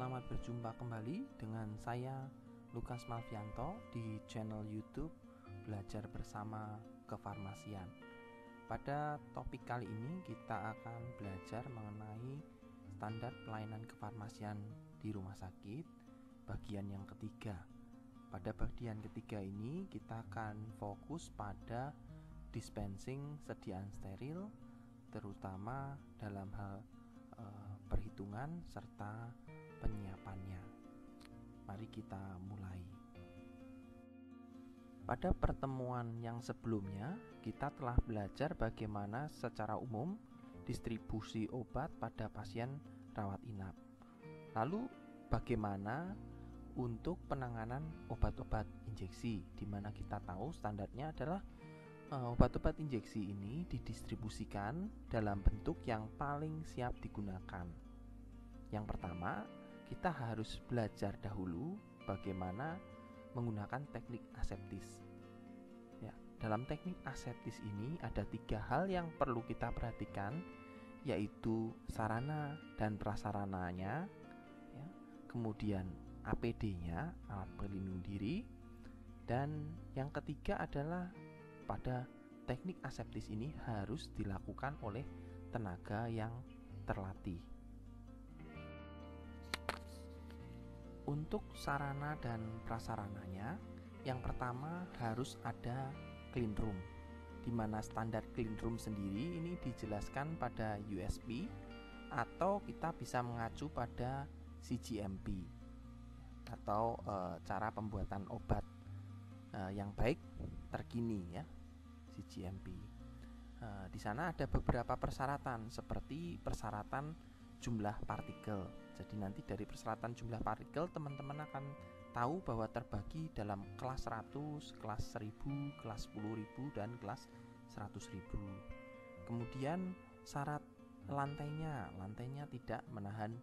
Selamat berjumpa kembali dengan saya Lukas Malvianto di channel YouTube Belajar Bersama Kefarmasian. Pada topik kali ini kita akan belajar mengenai standar pelayanan kefarmasian di rumah sakit bagian yang ketiga. Pada bagian ketiga ini kita akan fokus pada dispensing sediaan steril, terutama dalam hal perhitungan serta penyiapannya. Mari kita mulai. Pada pertemuan yang sebelumnya, kita telah belajar bagaimana secara umum distribusi obat pada pasien rawat inap. Lalu bagaimana untuk penanganan obat-obat injeksi, di mana kita tahu standarnya adalah obat-obat injeksi ini didistribusikan dalam bentuk yang paling siap digunakan. Yang pertama, kita harus belajar dahulu bagaimana menggunakan teknik aseptis. Ya, dalam teknik aseptis ini ada 3 hal yang perlu kita perhatikan, yaitu sarana dan prasarananya, ya, kemudian APD-nya, alat pelindung diri, dan yang ketiga adalah pada teknik aseptis ini harus dilakukan oleh tenaga yang terlatih. Untuk sarana dan prasarananya, yang pertama harus ada clean room, di mana standar clean room sendiri ini dijelaskan pada USP atau kita bisa mengacu pada CGMP atau cara pembuatan obat yang baik terkini, ya, CGMP. Di sana ada beberapa persyaratan seperti persyaratan jumlah partikel. Jadi nanti dari persyaratan jumlah partikel teman-teman akan tahu bahwa terbagi dalam kelas 100, kelas 1000, kelas 10.000 dan kelas 100.000. Kemudian syarat lantainya tidak menahan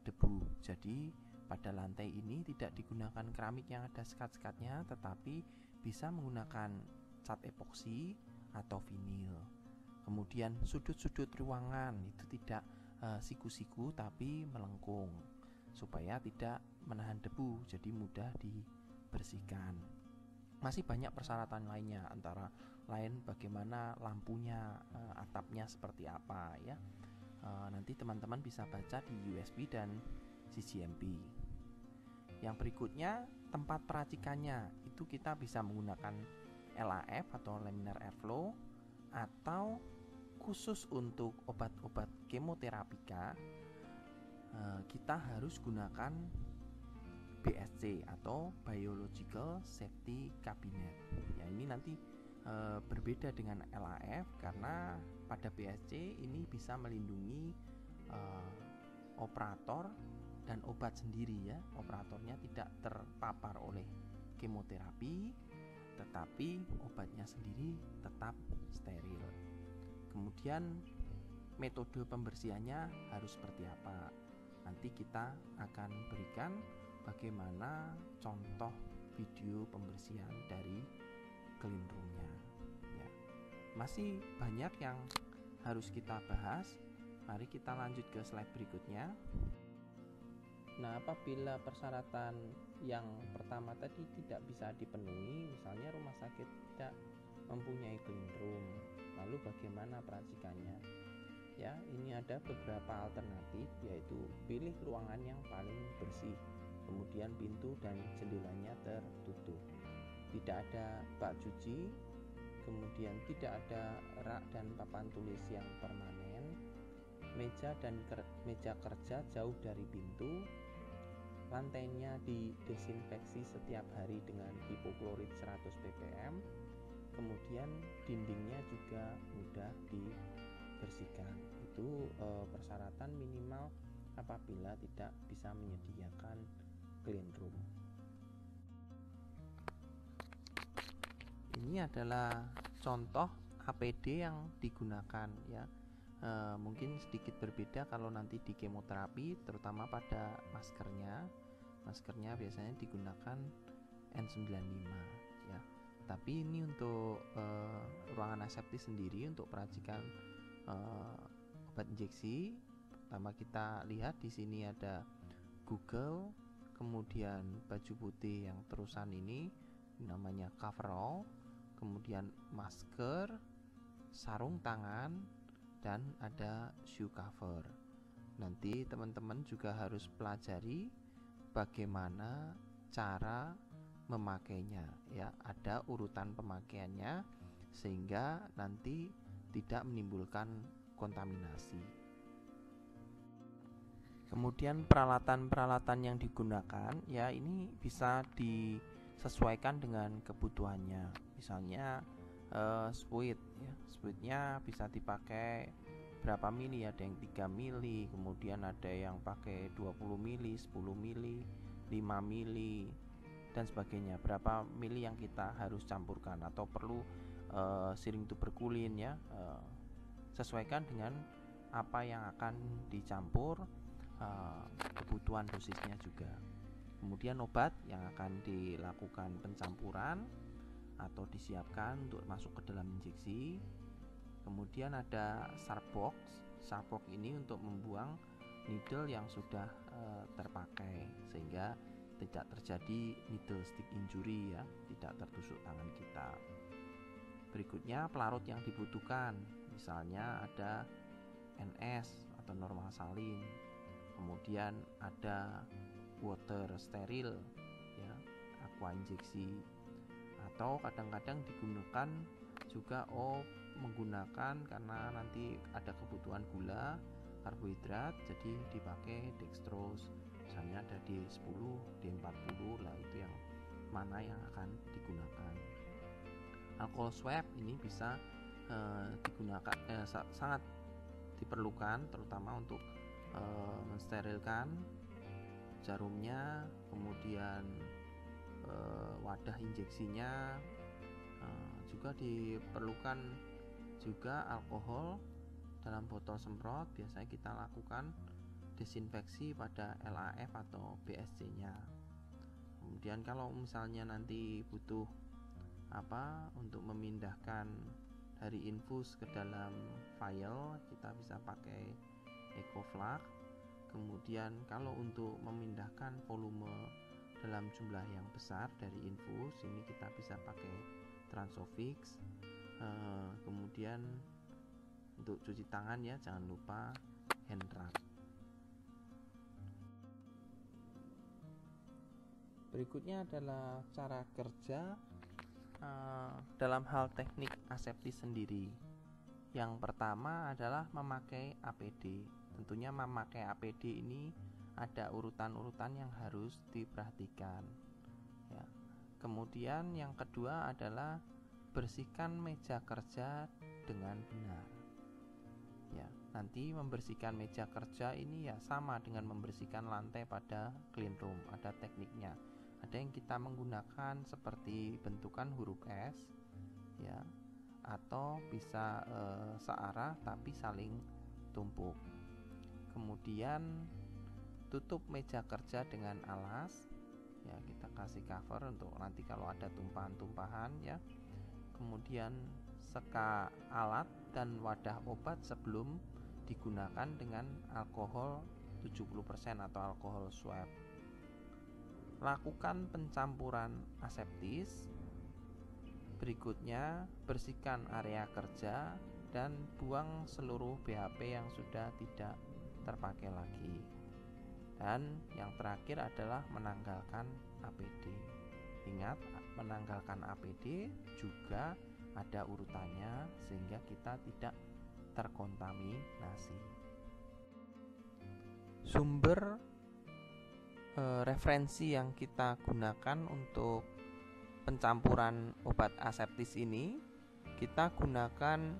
debu. Jadi pada lantai ini tidak digunakan keramik yang ada sekat-sekatnya, tetapi bisa menggunakan cat epoksi atau vinil. Kemudian sudut-sudut ruangan itu tidak siku-siku tapi melengkung supaya tidak menahan debu, jadi mudah dibersihkan. Masih banyak persyaratan lainnya, antara lain bagaimana lampunya, atapnya seperti apa, ya. Nanti teman-teman bisa baca di USB dan CGMP. Yang berikutnya tempat peracikannya, itu kita bisa menggunakan LAF atau laminar airflow, atau khusus untuk obat-obat kemoterapika kita harus gunakan BSC atau Biological Safety Cabinet. Ya, ini nanti berbeda dengan LAF karena pada BSC ini bisa melindungi operator dan obat sendiri, ya. Operatornya tidak terpapar oleh kemoterapi, tetapi obatnya sendiri tetap steril. Kemudian metode pembersihannya harus seperti apa? Nanti kita akan berikan bagaimana contoh video pembersihan dari clean room-nya, ya. Masih banyak yang harus kita bahas. Mari kita lanjut ke slide berikutnya. Nah, apabila persyaratan yang pertama tadi tidak bisa dipenuhi, misalnya rumah sakit tidak mempunyai clean room, lalu bagaimana peracikannya? Ya, ini ada beberapa alternatif, yaitu pilih ruangan yang paling bersih, kemudian pintu dan jendelanya tertutup, tidak ada bak cuci, kemudian tidak ada rak dan papan tulis yang permanen, meja kerja jauh dari pintu, lantainya didesinfeksi setiap hari dengan hipoklorit 100 ppm, kemudian dindingnya juga mudah dibersihkan. Itu persyaratan minimal apabila tidak bisa menyediakan clean room. Ini adalah contoh APD yang digunakan, ya. Mungkin sedikit berbeda kalau nanti di kemoterapi, terutama pada maskernya. Maskernya biasanya digunakan N95, ya. Tapi ini untuk ruangan aseptis sendiri untuk peracikan obat injeksi, pertama kita lihat di sini ada Google, kemudian baju putih yang terusan ini namanya coverall, kemudian masker, sarung tangan, dan ada shoe cover. Nanti teman-teman juga harus pelajari bagaimana cara memakainya ya, ada urutan pemakaiannya sehingga nanti tidak menimbulkan kontaminasi. Kemudian peralatan-peralatan yang digunakan ya ini bisa disesuaikan dengan kebutuhannya. Misalnya spuit ya, spuitnya bisa dipakai berapa mili, ada yang 3 mili, kemudian ada yang pakai 20 mili, 10 mili, 5 mili dan sebagainya. Berapa mili yang kita harus campurkan atau perlu siring tuberkulin ya, sesuaikan dengan apa yang akan dicampur, kebutuhan dosisnya juga. Kemudian obat yang akan dilakukan pencampuran atau disiapkan untuk masuk ke dalam injeksi. Kemudian ada sharp box. Sharp box ini untuk membuang needle yang sudah terpakai sehingga tidak terjadi needle stick injury ya, tidak tertusuk tangan kita. Berikutnya pelarut yang dibutuhkan, misalnya ada NS atau normal salin. Kemudian ada water steril ya, aqua injeksi, atau kadang-kadang digunakan juga menggunakan karena nanti ada kebutuhan gula, karbohidrat, jadi dipakai dextrose, misalnya ada D10, D40 lah, itu yang mana yang akan digunakan. Alcohol swab ini bisa digunakan, sangat diperlukan terutama untuk mensterilkan jarumnya, kemudian wadah injeksinya. Juga diperlukan juga alkohol dalam botol semprot. Biasanya kita lakukan desinfeksi pada LAF atau BSC nya. Kemudian kalau misalnya nanti butuh untuk memindahkan dari infus ke dalam vial, kita bisa pakai EcoFlux. Kemudian kalau untuk memindahkan volume dalam jumlah yang besar dari infus, ini kita bisa pakai Transofix. Kemudian untuk cuci tangan ya, jangan lupa hand rub. Berikutnya adalah cara kerja dalam hal teknik aseptis sendiri. Yang pertama adalah memakai APD. Tentunya memakai APD ini ada urutan-urutan yang harus diperhatikan ya. Kemudian yang kedua adalah bersihkan meja kerja dengan benar ya. Nanti membersihkan meja kerja ini ya sama dengan membersihkan lantai pada clean room, ada tekniknya. Ada yang kita menggunakan seperti bentukan huruf S ya, atau bisa searah tapi saling tumpuk. Kemudian tutup meja kerja dengan alas ya, kita kasih cover untuk nanti kalau ada tumpahan-tumpahan ya. Kemudian seka alat dan wadah obat sebelum digunakan dengan alkohol 70% atau alkohol swab. Lakukan pencampuran aseptis. Berikutnya bersihkan area kerja dan buang seluruh BHP yang sudah tidak terpakai lagi. Dan yang terakhir adalah menanggalkan APD. Ingat, menanggalkan APD juga ada urutannya sehingga kita tidak terkontaminasi. Sumber referensi yang kita gunakan untuk pencampuran obat aseptis ini, kita gunakan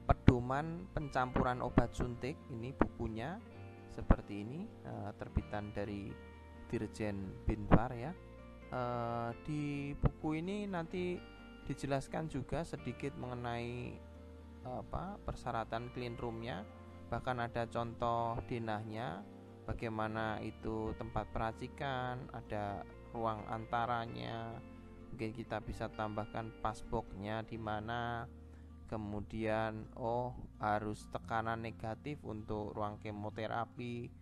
pedoman pencampuran obat suntik. Ini bukunya seperti ini, terbitan dari Dirjen Binfar ya. Di buku ini nanti dijelaskan juga sedikit mengenai persyaratan clean roomnya, bahkan ada contoh denahnya, bagaimana itu tempat peracikan, ada ruang antaranya, mungkin kita bisa tambahkan passboxnya di mana, kemudian harus tekanan negatif untuk ruang kemoterapi,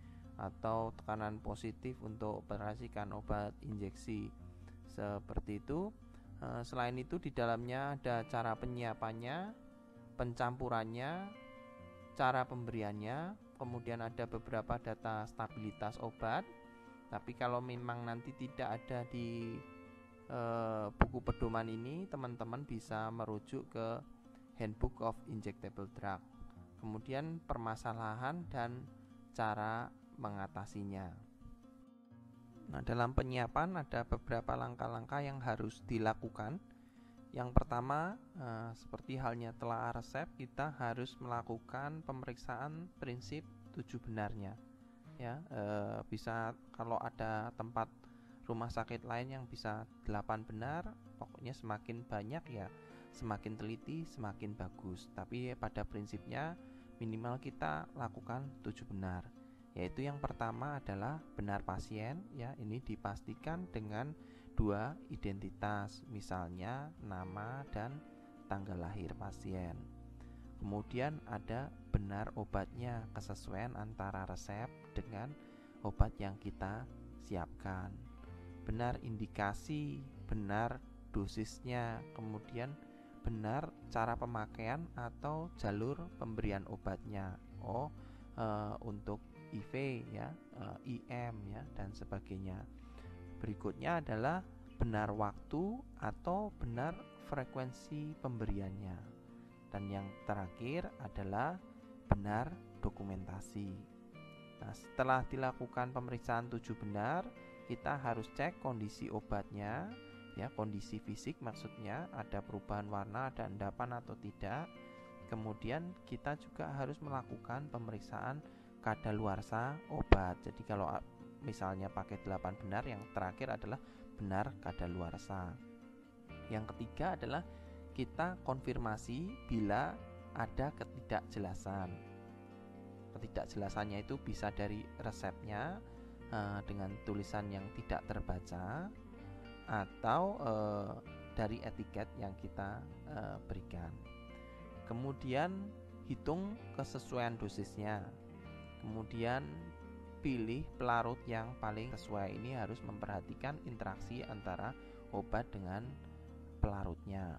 atau tekanan positif untuk operasikan obat injeksi seperti itu. Selain itu di dalamnya ada cara penyiapannya, pencampurannya, cara pemberiannya, kemudian ada beberapa data stabilitas obat. Tapi kalau memang nanti tidak ada di buku pedoman ini, teman-teman bisa merujuk ke Handbook of Injectable Drug. Kemudian permasalahan dan cara mengatasinya. Nah, dalam penyiapan ada beberapa langkah-langkah yang harus dilakukan. Yang pertama, seperti halnya telaah resep, kita harus melakukan pemeriksaan prinsip 7 benarnya. Ya, bisa kalau ada tempat rumah sakit lain yang bisa 8 benar, pokoknya semakin banyak ya semakin teliti semakin bagus. Tapi pada prinsipnya minimal kita lakukan 7 benar. Yaitu yang pertama adalah benar pasien, ya, ini dipastikan dengan 2 identitas, misalnya nama dan tanggal lahir pasien. Kemudian ada benar obatnya, kesesuaian antara resep dengan obat yang kita siapkan. Benar indikasi, benar dosisnya, kemudian benar cara pemakaian atau jalur pemberian obatnya. Untuk IV ya, IM ya, dan sebagainya. Berikutnya adalah benar waktu atau benar frekuensi pemberiannya. Dan yang terakhir adalah benar dokumentasi. Nah, setelah dilakukan pemeriksaan 7 benar, kita harus cek kondisi obatnya, ya, kondisi fisik maksudnya, ada perubahan warna, ada endapan atau tidak. Kemudian kita juga harus melakukan pemeriksaan kadaluarsa obat. Jadi kalau misalnya pakai 8 benar, yang terakhir adalah benar kadaluarsa. Yang ketiga adalah kita konfirmasi bila ada ketidakjelasan. Ketidakjelasannya itu bisa dari resepnya dengan tulisan yang tidak terbaca, atau dari etiket yang kita berikan. Kemudian hitung kesesuaian dosisnya. Kemudian pilih pelarut yang paling sesuai. Ini harus memperhatikan interaksi antara obat dengan pelarutnya.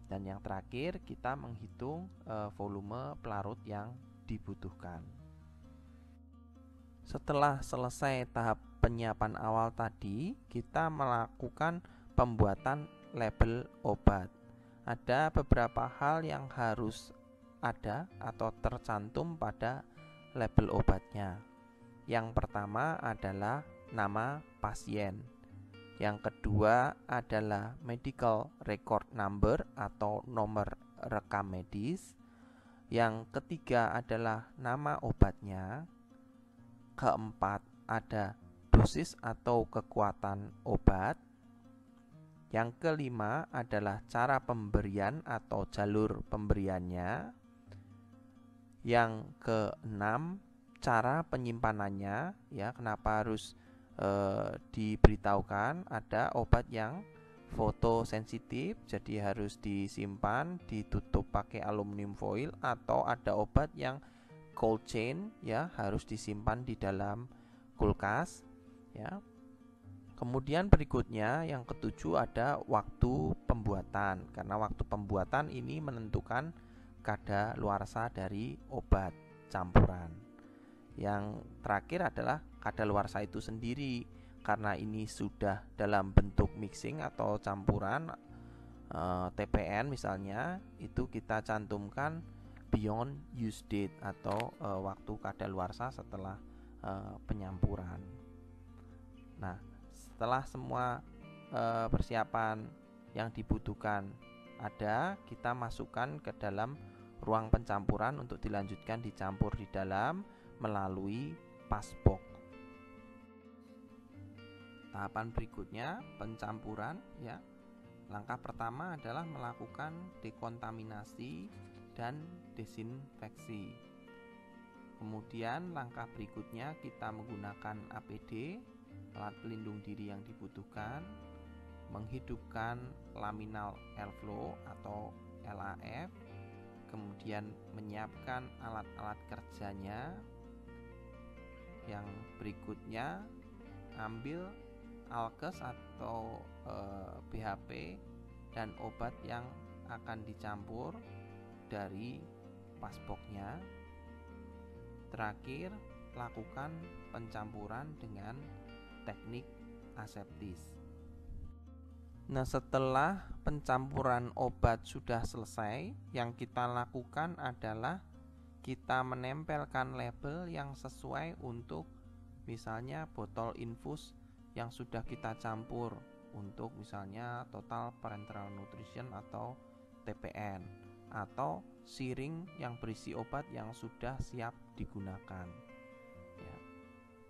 Dan yang terakhir kita menghitung volume pelarut yang dibutuhkan. Setelah selesai tahap penyiapan awal tadi, kita melakukan pembuatan label obat. Ada beberapa hal yang harus ada atau tercantum pada label obatnya. Yang pertama adalah nama pasien. Yang kedua adalah medical record number atau nomor rekam medis. Yang ketiga adalah nama obatnya. Keempat ada dosis atau kekuatan obat. Yang kelima adalah cara pemberian atau jalur pemberiannya. Yang keenam cara penyimpanannya, ya, kenapa harus diberitahukan. Ada obat yang fotosensitif, jadi harus disimpan ditutup pakai aluminium foil, atau ada obat yang cold chain, ya, harus disimpan di dalam kulkas, ya. Kemudian berikutnya yang ketujuh ada waktu pembuatan, karena waktu pembuatan ini menentukan kadaluarsa dari obat campuran. Yang terakhir adalah kadaluarsa itu sendiri, karena ini sudah dalam bentuk mixing atau campuran TPN misalnya, itu kita cantumkan beyond use date atau waktu kadaluarsa setelah penyampuran. Nah, setelah semua persiapan yang dibutuhkan ada, kita masukkan ke dalam ruang pencampuran untuk dilanjutkan dicampur di dalam melalui pasbox. Tahapan berikutnya pencampuran, ya. Langkah pertama adalah melakukan dekontaminasi dan desinfeksi. Kemudian langkah berikutnya kita menggunakan APD, alat pelindung diri yang dibutuhkan, menghidupkan laminal airflow atau LAF, kemudian menyiapkan alat-alat kerjanya. Yang berikutnya, ambil alkes atau BHP dan obat yang akan dicampur dari pasboknya. Terakhir, lakukan pencampuran dengan teknik aseptis. Nah, setelah pencampuran obat sudah selesai, yang kita lakukan adalah kita menempelkan label yang sesuai untuk misalnya botol infus yang sudah kita campur untuk misalnya total parenteral nutrition atau TPN, atau siring yang berisi obat yang sudah siap digunakan. Ya.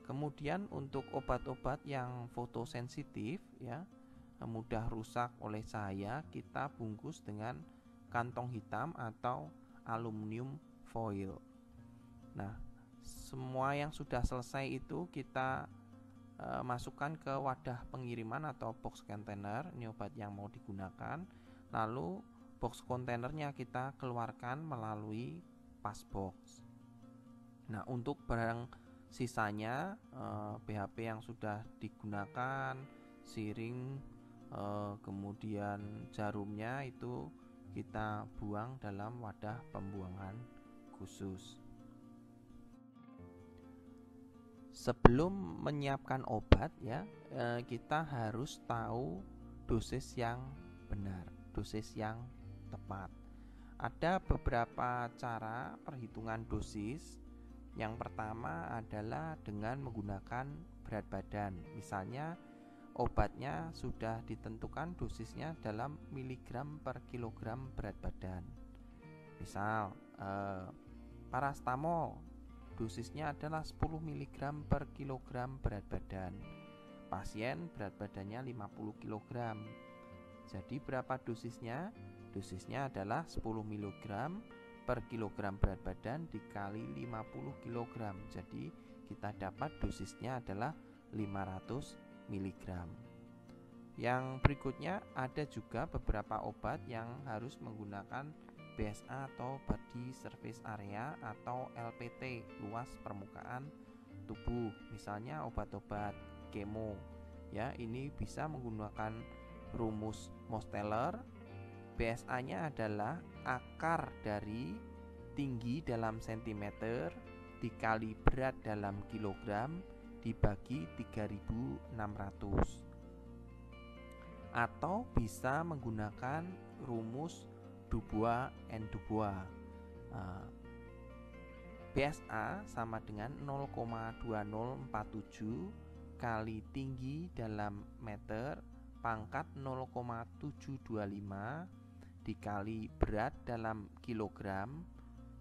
Kemudian untuk obat-obat yang fotosensitif, ya, mudah rusak oleh cahaya, kita bungkus dengan kantong hitam atau aluminium foil. Nah, semua yang sudah selesai itu kita masukkan ke wadah pengiriman atau box container. Ini obat yang mau digunakan. Lalu box kontainernya kita keluarkan melalui pasbox. Nah, untuk barang sisanya, BHP yang sudah digunakan, siring, kemudian jarumnya itu kita buang dalam wadah pembuangan khusus. Sebelum menyiapkan obat, ya, kita harus tahu dosis yang benar, dosis yang tepat. Ada beberapa cara perhitungan dosis. Yang pertama adalah dengan menggunakan berat badan. Misalnya obatnya sudah ditentukan dosisnya dalam miligram per kilogram berat badan. Misal parastamol dosisnya adalah 10 mg per kilogram berat badan. Pasien berat badannya 50 kg. Jadi berapa dosisnya? Dosisnya adalah 10 mg per kilogram berat badan dikali 50 kg. Jadi kita dapat dosisnya adalah 500 mg. Yang berikutnya, ada juga beberapa obat yang harus menggunakan BSA atau Body Surface Area atau LPT, luas permukaan tubuh. Misalnya obat-obat kemo, ya, ini bisa menggunakan rumus Mosteller. BSA-nya adalah akar dari tinggi dalam sentimeter dikali berat dalam kilogram dibagi 3600. Atau bisa menggunakan rumus Dubois and Dubois. BSA sama dengan 0,2047 kali tinggi dalam meter pangkat 0,725 dikali berat dalam kilogram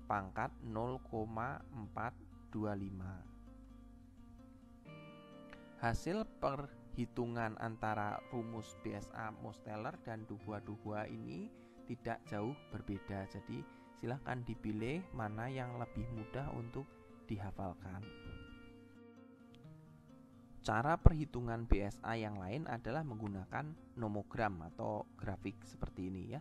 pangkat 0,425. Hasil perhitungan antara rumus BSA Mosteller dan Dubois ini tidak jauh berbeda. Jadi silahkan dipilih mana yang lebih mudah untuk dihafalkan. Cara perhitungan BSA yang lain adalah menggunakan nomogram atau grafik seperti ini, ya.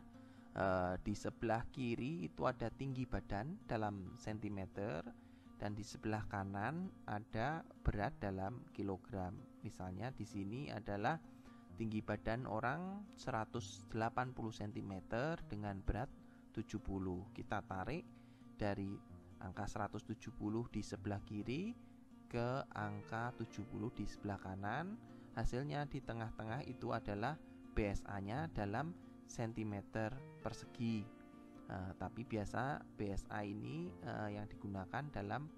Di sebelah kiri itu ada tinggi badan dalam sentimeter, dan di sebelah kanan ada berat dalam kilogram. Misalnya di sini adalah tinggi badan orang 180 cm dengan berat 70. Kita tarik dari angka 170 di sebelah kiri ke angka 70 di sebelah kanan. Hasilnya di tengah-tengah itu adalah BSA-nya dalam sentimeter persegi. Tapi biasa BSA ini yang digunakan dalam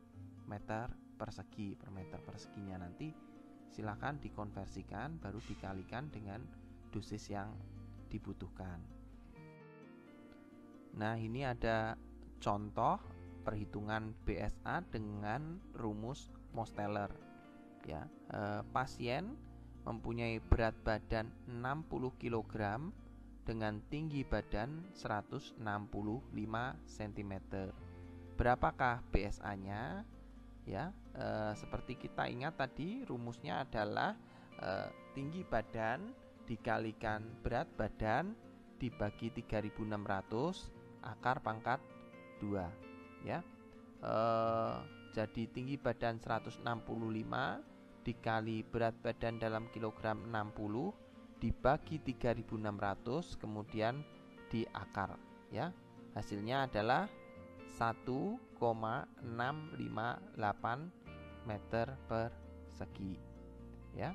meter persegi. Per meter perseginya nanti silakan dikonversikan, baru dikalikan dengan dosis yang dibutuhkan. Nah, ini ada contoh perhitungan BSA dengan rumus Mosteller, ya. Pasien mempunyai berat badan 60 kg dengan tinggi badan 165 cm. Berapakah BSA-nya? Ya, seperti kita ingat tadi, rumusnya adalah tinggi badan dikalikan berat badan dibagi 3600 akar pangkat 2, ya. Jadi tinggi badan 165 dikali berat badan dalam kilogram 60 dibagi 3600 kemudian diakar ya. Hasilnya adalah 1,658 meter persegi ya.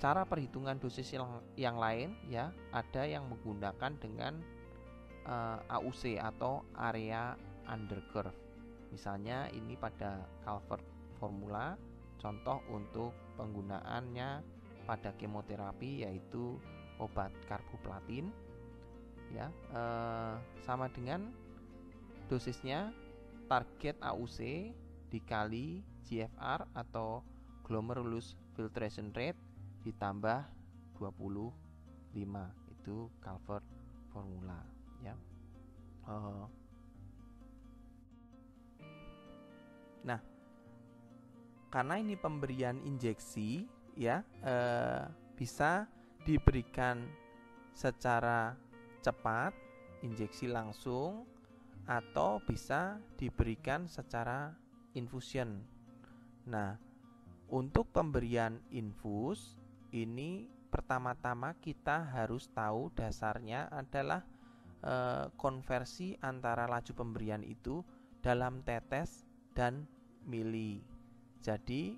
Cara perhitungan dosis yang lain ya, ada yang menggunakan dengan AUC atau area under curve. Misalnya ini pada Calvert formula, contoh untuk penggunaannya pada kemoterapi yaitu obat karboplatin ya, sama dengan dosisnya target AUC dikali GFR atau glomerulus filtration rate ditambah 25, itu Calvert formula ya. Nah, karena ini pemberian injeksi ya, bisa diberikan secara cepat, injeksi langsung, atau bisa diberikan secara infusion. Nah, untuk pemberian infus ini pertama-tama kita harus tahu dasarnya adalah konversi antara laju pemberian itu dalam tetes dan mili. Jadi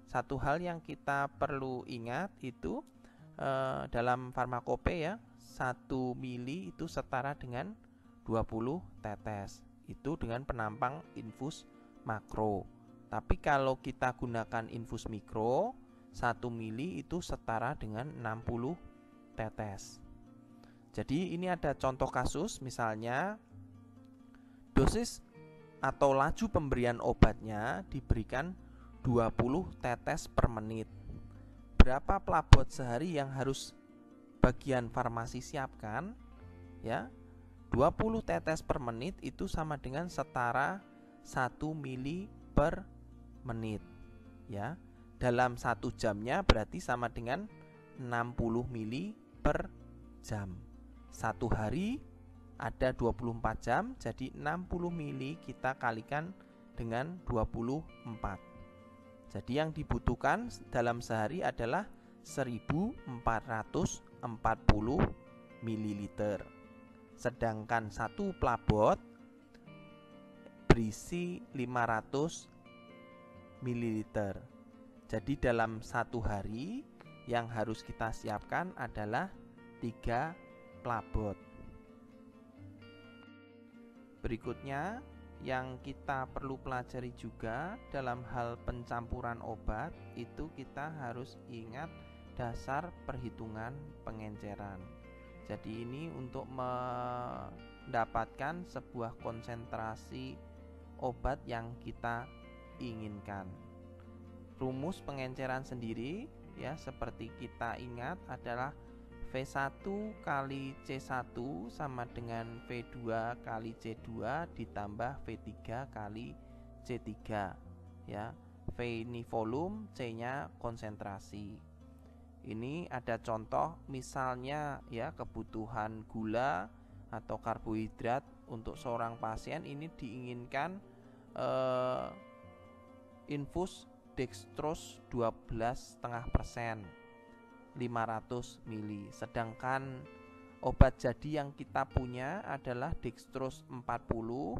satu hal yang kita perlu ingat itu dalam farmakope ya, 1 mili itu setara dengan 20 tetes. Itu dengan penampang infus makro. Tapi kalau kita gunakan infus mikro, 1 mili itu setara dengan 60 tetes. Jadi ini ada contoh kasus, misalnya dosis atau laju pemberian obatnya diberikan 20 tetes per menit. Berapa pelabot sehari yang harus bagian farmasi siapkan? Ya, 20 tetes per menit itu sama dengan setara 1 mili per menit. Ya, dalam 1 jamnya berarti sama dengan 60 mili per jam. 1 hari ada 24 jam, jadi 60 mili kita kalikan dengan 24. Jadi yang dibutuhkan dalam sehari adalah 1440 ml. Sedangkan satu pelabot berisi 500 ml. Jadi dalam 1 hari yang harus kita siapkan adalah 3 pelabot. Berikutnya yang kita perlu pelajari juga dalam hal pencampuran obat itu kita harus ingat dasar perhitungan pengenceran. Jadi ini untuk mendapatkan sebuah konsentrasi obat yang kita inginkan. Rumus pengenceran sendiri ya seperti kita ingat adalah V1 kali C1 sama dengan V2 kali C2 ditambah V3 kali C3 ya. V ini volume, C-nya konsentrasi. Ini ada contoh misalnya ya, kebutuhan gula atau karbohidrat untuk seorang pasien ini diinginkan infus dextrose 12,5%. 500 mili. Sedangkan obat jadi yang kita punya adalah dextrose 40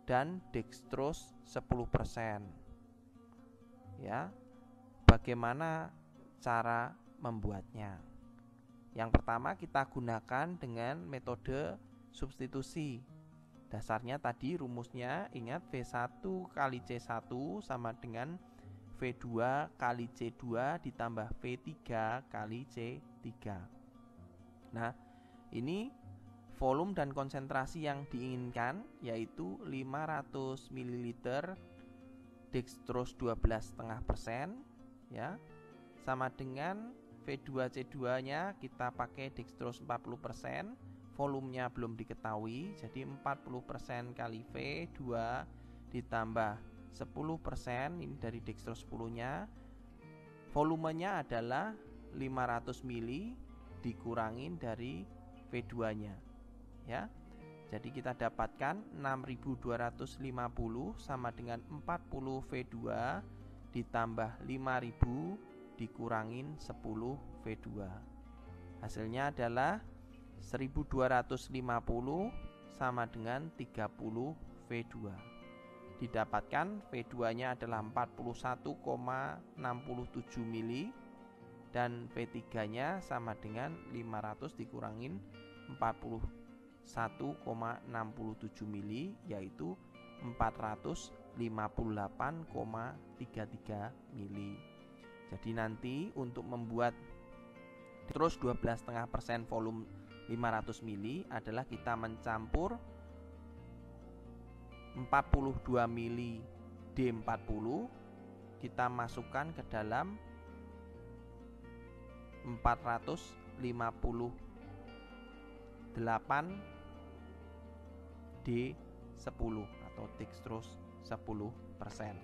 dan dextrose 10%. Ya. Bagaimana cara membuatnya? Yang pertama kita gunakan dengan metode substitusi. Dasarnya tadi rumusnya ingat V1 kali C1 sama dengan V2 kali C2 ditambah V3 kali C3. Nah, ini volume dan konsentrasi yang diinginkan yaitu 500 ml dextrose 12,5% ya. Sama dengan V2C2-nya kita pakai dextrose 40%, volumenya belum diketahui, jadi 40% kali V2 ditambah 10% ini dari dextrose 10-nya. Volumenya adalah 500 ml dikurangin dari V2-nya. Ya. Jadi kita dapatkan 6.250 sama dengan 40 V2 ditambah 5.000 dikurangin 10 V2. Hasilnya adalah 1.250 sama dengan 30 V2. Didapatkan V2-nya adalah 41,67 mili dan V3-nya sama dengan 500 dikurangin 41,67 mili, yaitu 458,33 mili. Jadi nanti untuk membuat terus 12,5% volume 500 mili adalah kita mencampur 42 mili D40, kita masukkan ke dalam 458 D10 atau dextrose 10%.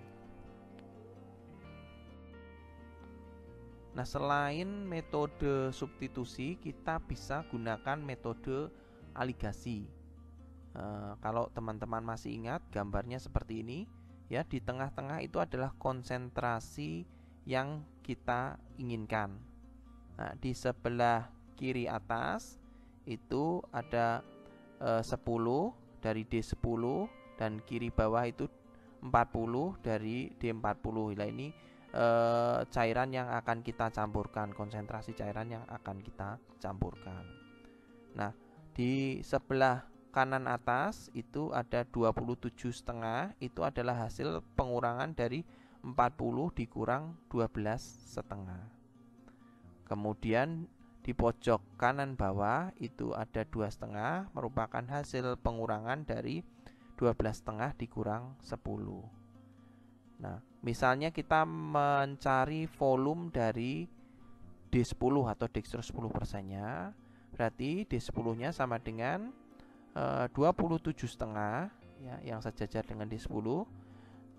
Nah, selain metode substitusi, kita bisa gunakan metode aligasi. Kalau teman-teman masih ingat, gambarnya seperti ini ya. Di tengah-tengah itu adalah konsentrasi yang kita inginkan. Nah, di sebelah kiri atas itu ada 10 dari D10 dan kiri bawah itu 40 dari D40. Nah, ini cairan yang akan kita campurkan, konsentrasi cairan yang akan kita campurkan. Nah, di sebelah kanan atas itu ada 27,5, itu adalah hasil pengurangan dari 40 dikurang 12,5. Kemudian di pojok kanan bawah itu ada 2,5, merupakan hasil pengurangan dari 12,5 dikurang 10. Nah, misalnya kita mencari volume dari D10 atau dextrose 10%-nya, berarti D10-nya sama dengan 27,5 ya, yang sejajar dengan D10,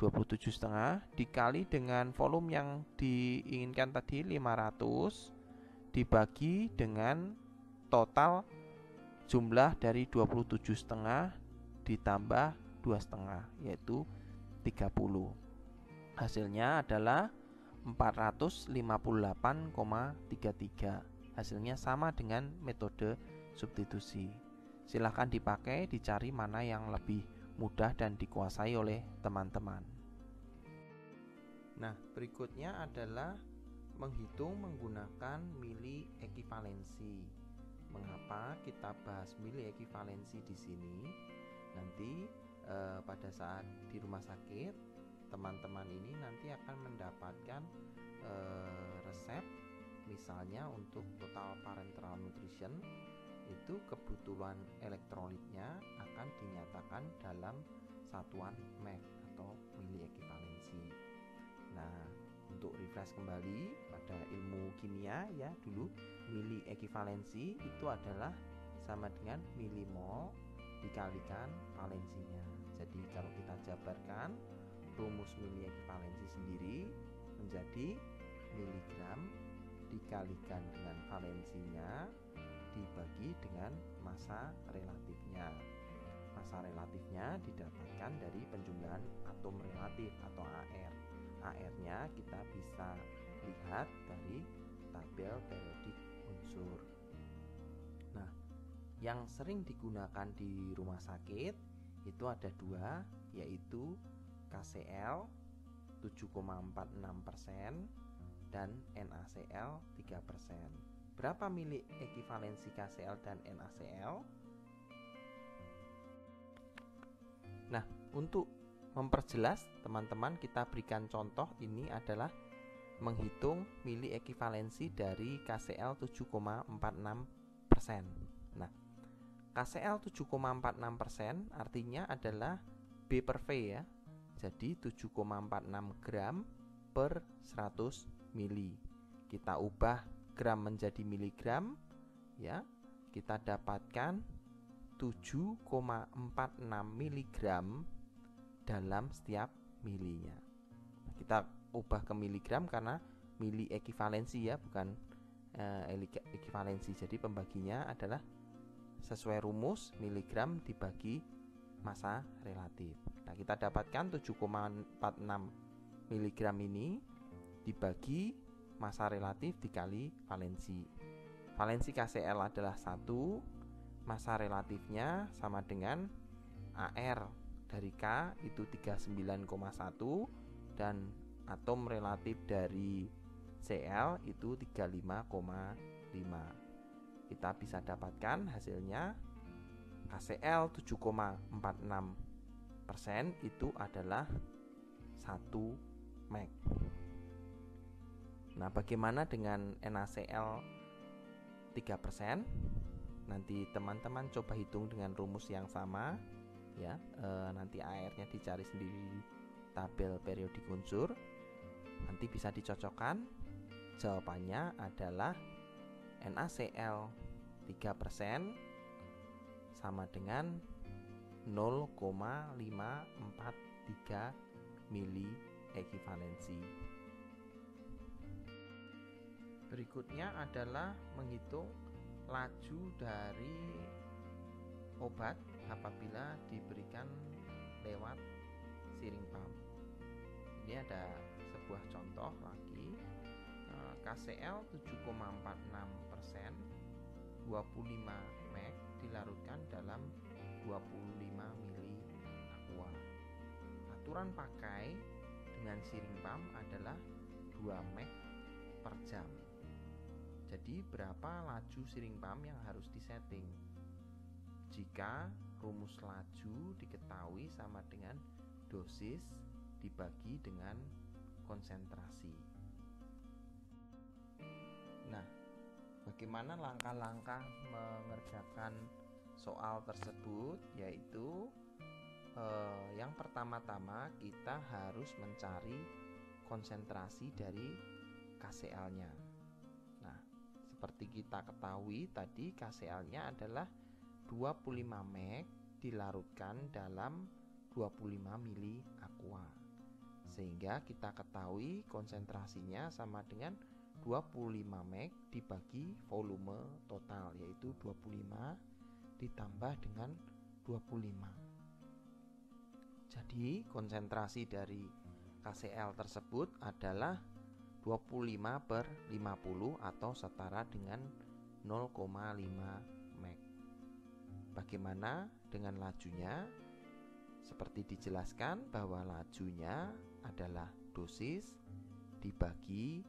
27,5 dikali dengan volume yang diinginkan tadi 500 dibagi dengan total jumlah dari 27,5 ditambah 2,5, yaitu 30. Hasilnya adalah 458,33. Hasilnya sama dengan metode substitusi. Silahkan dipakai, dicari mana yang lebih mudah dan dikuasai oleh teman-teman. Nah, berikutnya adalah menghitung menggunakan mili ekivalensi. Mengapa kita bahas mili ekivalensi di sini? Nanti pada saat di rumah sakit, teman-teman ini nanti akan mendapatkan resep, misalnya untuk total parenteral nutrition, itu kebutuhan elektrolitnya akan dinyatakan dalam satuan meg atau mili ekivalensi. Nah, untuk refresh kembali pada ilmu kimia ya, dulu mili ekivalensi itu adalah sama dengan milimol dikalikan valensinya. Jadi kalau kita jabarkan rumus mili ekivalensi sendiri menjadi miligram dikalikan dengan valensinya dibagi dengan massa relatifnya. Massa relatifnya didapatkan dari penjumlahan atom relatif atau AR. AR-nya kita bisa lihat dari tabel periodik unsur. Nah, yang sering digunakan di rumah sakit itu ada dua, yaitu KCl 7,46% dan NaCl 3%. Berapa mili ekivalensi KCl dan NaCl? Nah, untuk memperjelas teman-teman, kita berikan contoh. Ini adalah menghitung mili ekivalensi dari KCl 7,46%. Nah, KCl 7,46% artinya adalah B per V ya. Jadi 7,46 gram per 100 mili. Kita ubah gram menjadi miligram ya, kita dapatkan 7,46 miligram dalam setiap milinya. Kita ubah ke miligram karena mili ekivalensi ya, bukan ekivalensi. Jadi pembaginya adalah sesuai rumus miligram dibagi massa relatif. Nah, kita dapatkan 7,46 miligram ini dibagi massa relatif dikali valensi. Valensi KCl adalah 1, massa relatifnya sama dengan AR dari K itu 39,1 dan atom relatif dari Cl itu 35,5. Kita bisa dapatkan hasilnya KCl 7,46% itu adalah 1 meg. Nah, bagaimana dengan NaCl 3%? Nanti teman-teman coba hitung dengan rumus yang sama ya. Nanti AR-nya dicari sendiri di tabel periodik unsur. Nanti bisa dicocokkan. Jawabannya adalah NaCl 3% sama dengan 0,543 mili ekivalensi. Berikutnya adalah menghitung laju dari obat apabila diberikan lewat siring pump. Ini ada sebuah contoh lagi. KCl 7,46%, 25 meg dilarutkan dalam 25 mili aqua. Aturan pakai dengan siring pump adalah 2 meg per jam. Jadi berapa laju siring pump yang harus disetting? Jika rumus laju diketahui sama dengan dosis dibagi dengan konsentrasi. Nah, bagaimana langkah-langkah mengerjakan soal tersebut? Yaitu yang pertama-tama kita harus mencari konsentrasi dari KCl-nya. Nah, seperti kita ketahui tadi KCl-nya adalah 25 meg dilarutkan dalam 25 mili aqua. Sehingga kita ketahui konsentrasinya sama dengan 25 meg dibagi volume total, yaitu 25 ditambah dengan 25. Jadi konsentrasi dari KCl tersebut adalah 25/50 atau setara dengan 0,5 meg. Bagaimana dengan lajunya? Seperti dijelaskan bahwa lajunya adalah dosis dibagi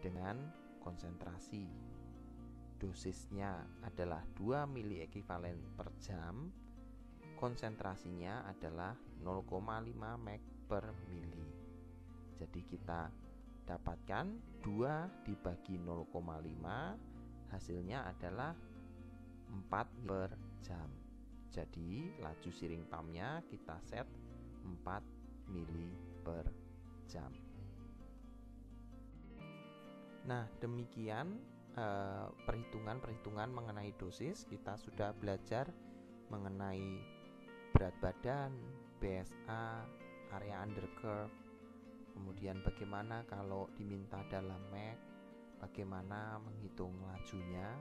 dengan konsentrasi. Dosisnya adalah 2 mili ekivalen per jam. Konsentrasinya adalah 0,5 meg per mili. Jadi kita dapatkan 2 dibagi 0,5, hasilnya adalah 4 per jam. Jadi laju siring pumpnya kita set 4 mili per jam. Nah, demikian perhitungan-perhitungan mengenai dosis. Kita sudah belajar mengenai berat badan, BSA, area under curve, kemudian bagaimana kalau diminta dalam meg, bagaimana menghitung lajunya.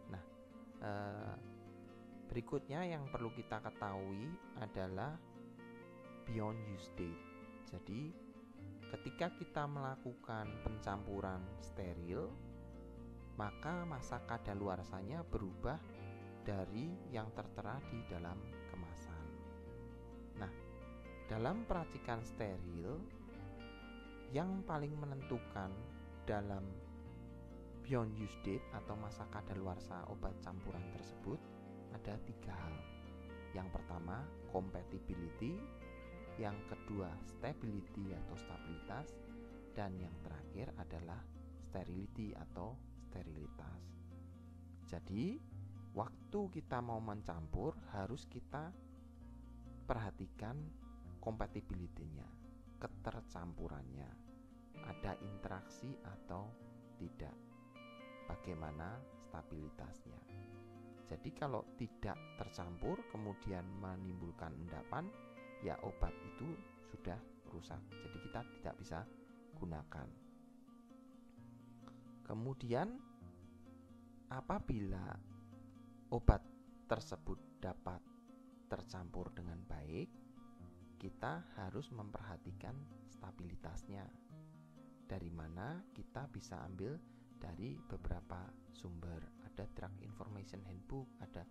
Nah, berikutnya yang perlu kita ketahui adalah beyond use date. Jadi ketika kita melakukan pencampuran steril, maka masa kadaluarsanya berubah dari yang tertera di dalam kemasan. Nah, dalam peracikan steril, yang paling menentukan dalam beyond use date atau masa kadaluarsa obat campuran tersebut ada 3 hal. Yang pertama, compatibility, yang kedua, stability atau stabilitas, dan yang terakhir adalah sterility atau sterilitas. Jadi, waktu kita mau mencampur harus kita perhatikan compatibility-nya, ketercampurannya, ada interaksi atau tidak, bagaimana stabilitasnya. Jadi kalau tidak tercampur kemudian menimbulkan endapan, ya obat itu sudah rusak, jadi kita tidak bisa gunakan. Kemudian apabila obat tersebut dapat tercampur dengan baik, kita harus memperhatikan stabilitasnya. Dari mana kita bisa ambil dari beberapa sumber. Ada Drug Information Handbook, ada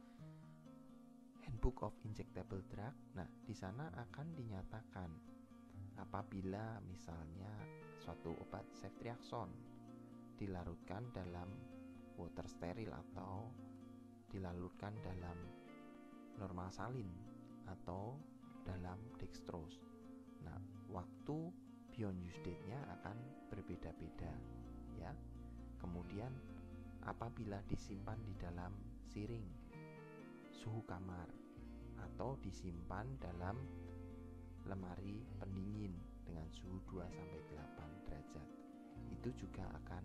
Handbook of Injectable Drug. Nah, di sana akan dinyatakan apabila misalnya suatu obat ceftriaxone dilarutkan dalam water steril atau dilarutkan dalam normal salin atau dalam dextrose. Nah, waktu beyond use date-nya akan berbeda-beda ya. Kemudian apabila disimpan di dalam siring suhu kamar atau disimpan dalam lemari pendingin dengan suhu 2-8 derajat, itu juga akan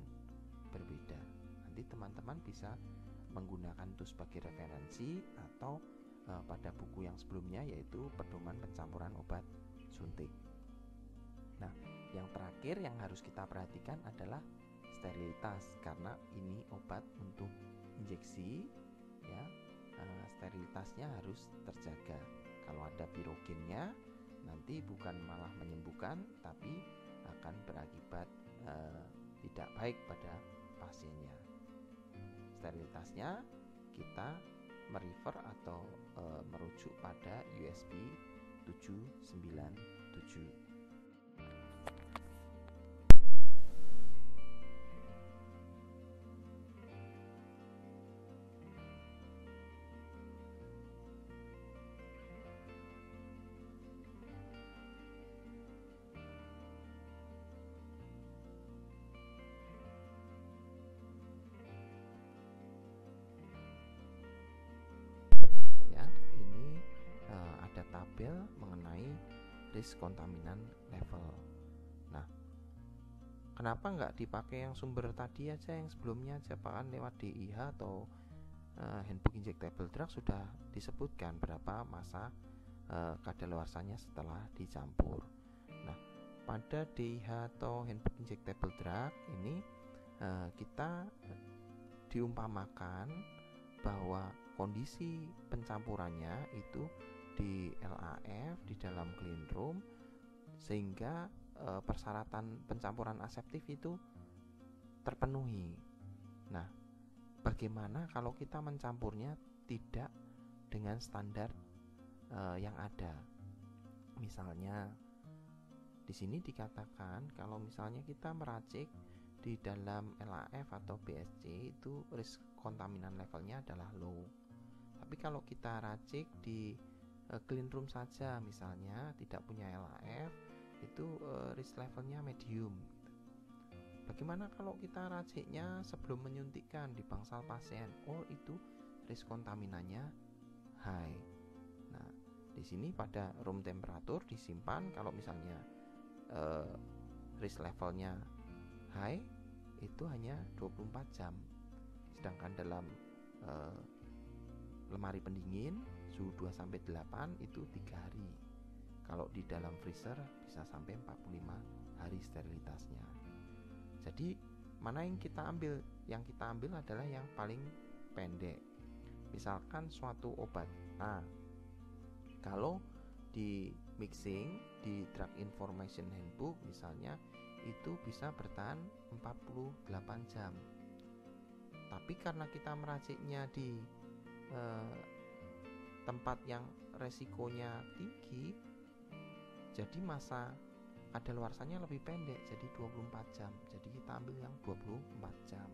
berbeda. Nanti teman-teman bisa menggunakan itu sebagai referensi atau pada buku yang sebelumnya, yaitu pedoman pencampuran obat suntik. Nah, yang terakhir yang harus kita perhatikan adalah sterilitas, karena ini obat untuk injeksi ya. Sterilitasnya harus terjaga. Kalau ada pirogennya, nanti bukan malah menyembuhkan, tapi akan berakibat tidak baik pada pasiennya. Sterilitasnya kita merefer atau merujuk pada USP 797. Tabel mengenai risk kontaminan level. Nah, kenapa nggak dipakai yang sumber tadi aja, yang sebelumnya aja, Pak? Kan lewat DIH atau Handbook Injectable Drug sudah disebutkan berapa masa kadaluarsanya setelah dicampur. Nah, pada DIH atau Handbook Injectable Drug ini kita diumpamakan bahwa kondisi pencampurannya itu di LAF, di dalam clean room, sehingga persyaratan pencampuran aseptif itu terpenuhi. Nah, bagaimana kalau kita mencampurnya tidak dengan standar yang ada? Misalnya di sini dikatakan kalau misalnya kita meracik di dalam LAF atau BSC, itu risk kontaminan levelnya adalah low. Tapi kalau kita racik di clean room saja, misalnya tidak punya LAF, itu risk levelnya medium. Bagaimana kalau kita raciknya sebelum menyuntikkan di bangsal pasien? Oh, itu risk kontaminannya high. Nah, di sini pada room temperatur disimpan, kalau misalnya risk levelnya high itu hanya 24 jam. Sedangkan dalam lemari pendingin suhu 2-8 itu 3 hari. Kalau di dalam freezer bisa sampai 45 hari sterilitasnya. Jadi mana yang kita ambil? Yang kita ambil adalah yang paling pendek. Misalkan suatu obat A, kalau di mixing di Drug Information Handbook misalnya, itu bisa bertahan 48 jam. Tapi karena kita meraciknya di tempat yang resikonya tinggi, jadi masa kadaluarsanya lebih pendek, jadi 24 jam. Jadi kita ambil yang 24 jam.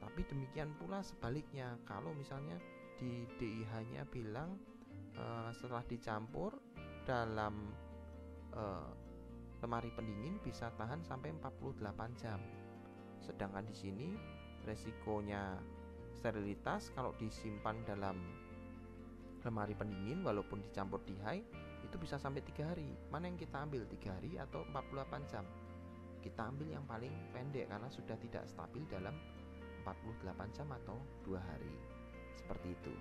Tapi demikian pula sebaliknya, kalau misalnya di DIH-nya bilang setelah dicampur dalam lemari pendingin bisa tahan sampai 48 jam. Sedangkan di sini resikonya sterilitas kalau disimpan dalam lemari pendingin walaupun dicampur di high itu bisa sampai 3 hari. Mana yang kita ambil, 3 hari atau 48 jam? Kita ambil yang paling pendek karena sudah tidak stabil dalam 48 jam atau 2 hari. Seperti itu.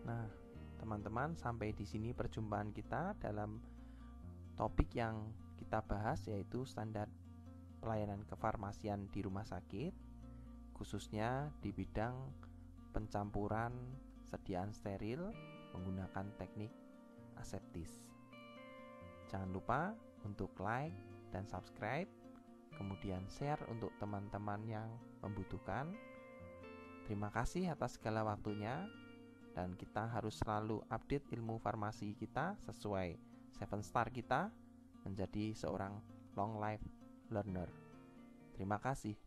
Nah, teman-teman, sampai di sini perjumpaan kita dalam topik yang kita bahas, yaitu standar pelayanan kefarmasian di rumah sakit. khususnya di bidang pencampuran sediaan steril menggunakan teknik aseptis. Jangan lupa untuk like dan subscribe, kemudian share untuk teman-teman yang membutuhkan. Terima kasih atas segala waktunya, dan kita harus selalu update ilmu farmasi kita sesuai 7 star kita menjadi seorang long life learner. Terima kasih.